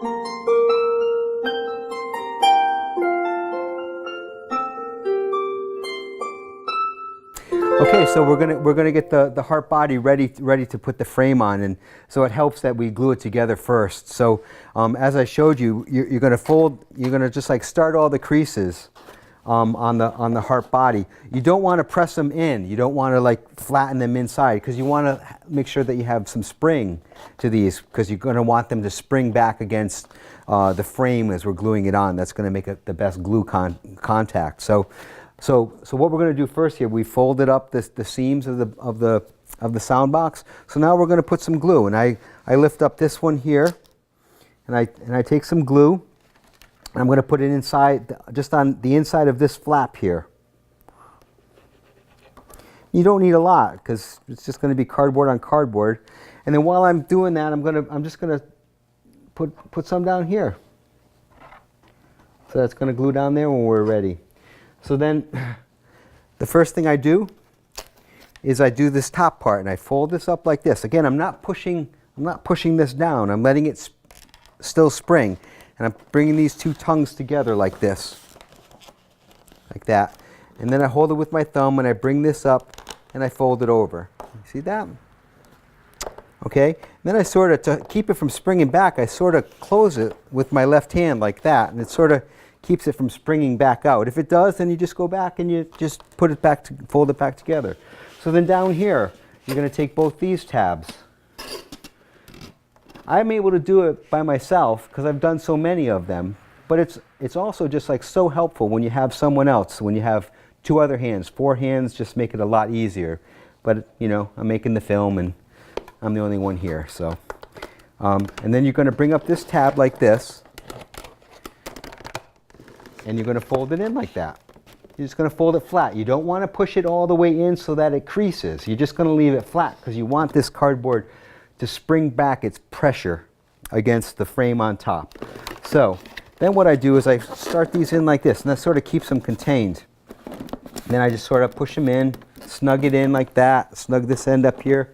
Okay, so we're gonna get the harp body ready to put the frame on, and so it helps that we glue it together first. So as I showed you, you're gonna just like start all the creases on the harp body. You don't want to press them in. You don't want to like flatten them inside, because you want to make sure that you have some spring to these, because you're going to want them to spring back against the frame as we're gluing it on. That's going to make it the best glue contact. So what we're going to do first here, we folded up the seams of the Soundbox. So now we're going to put some glue, and I lift up this one here, and I take some glue. I'm going to put it inside, just on the inside of this flap here. You don't need a lot, because it's just going to be cardboard on cardboard. And then while I'm doing that, I'm just going to put some down here. So that's going to glue down there when we're ready. So then the first thing I do is I do this top part, and I fold this up like this. Again, I'm not pushing this down. I'm letting it still spring. And I'm bringing these two tongues together like this, like that. And then I hold it with my thumb, and I bring this up, and I fold it over. You see that? Okay? And then I sort of, to keep it from springing back, I sort of close it with my left hand like that, and it sort of keeps it from springing back out. If it does, then you just go back and you just put it back, fold it back together. So then down here, you're going to take both these tabs. I'm able to do it by myself because I've done so many of them, but it's also just like so helpful when you have someone else, when you have two other hands. Four hands just make it a lot easier. But you know, I'm making the film and I'm the only one here. So, and then you're going to bring up this tab like this, and you're going to fold it in like that. You're just going to fold it flat. You don't want to push it all the way in so that it creases. You're just going to leave it flat because you want this cardboard to spring back its pressure against the frame on top. So then what I do is I start these in like this, and that sort of keeps them contained. Then I just sort of push them in, snug it in like that, snug this end up here.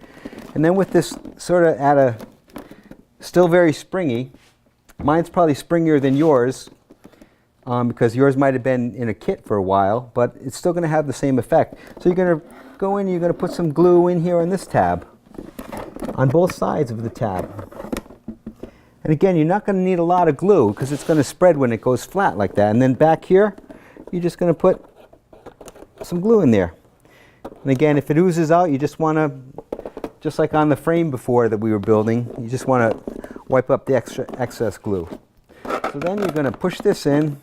And then with this sort of at a, still very springy, mine's probably springier than yours, because yours might have been in a kit for a while, but it's still going to have the same effect. So you're going to go in, you're going to put some glue in here on this tab, on both sides of the tab. And again, you're not going to need a lot of glue because it's going to spread when it goes flat like that. And then back here, you're just going to put some glue in there. And again, if it oozes out, you just want to, just like on the frame before that we were building, you just want to wipe up the excess glue. So then you're going to push this in,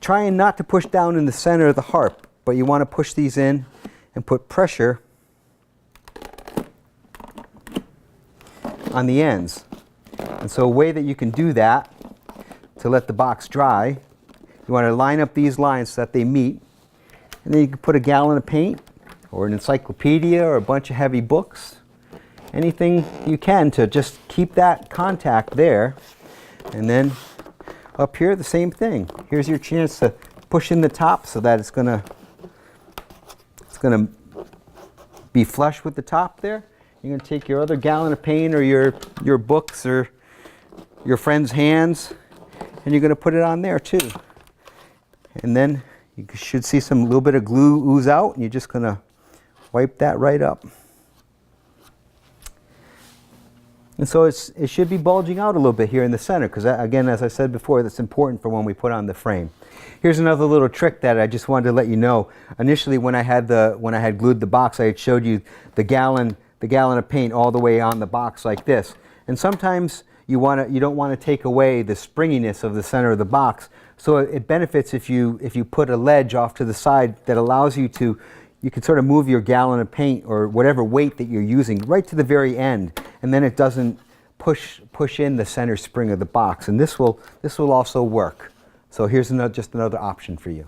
trying not to push down in the center of the harp, but you want to push these in and put pressure on the ends. And so a way that you can do that to let the box dry, you want to line up these lines so that they meet, and then you can put a gallon of paint or an encyclopedia or a bunch of heavy books, anything you can to just keep that contact there. And then up here the same thing. Here's your chance to push in the top so that it's gonna be flush with the top there. You're going to take your other gallon of paint or your books or your friend's hands, and you're going to put it on there too. And then you should see some little bit of glue ooze out, and you're just going to wipe that right up. And so it should be bulging out a little bit here in the center, because again, as I said before, that's important for when we put on the frame. Here's another little trick that I just wanted to let you know. Initially, when I had glued the box, I had showed you the gallon of paint all the way on the box like this. And sometimes you don't want to take away the springiness of the center of the box. So it benefits if you put a ledge off to the side that allows you can sort of move your gallon of paint or whatever weight that you're using right to the very end, and then it doesn't push in the center spring of the box. And this will also work. So here's just another option for you.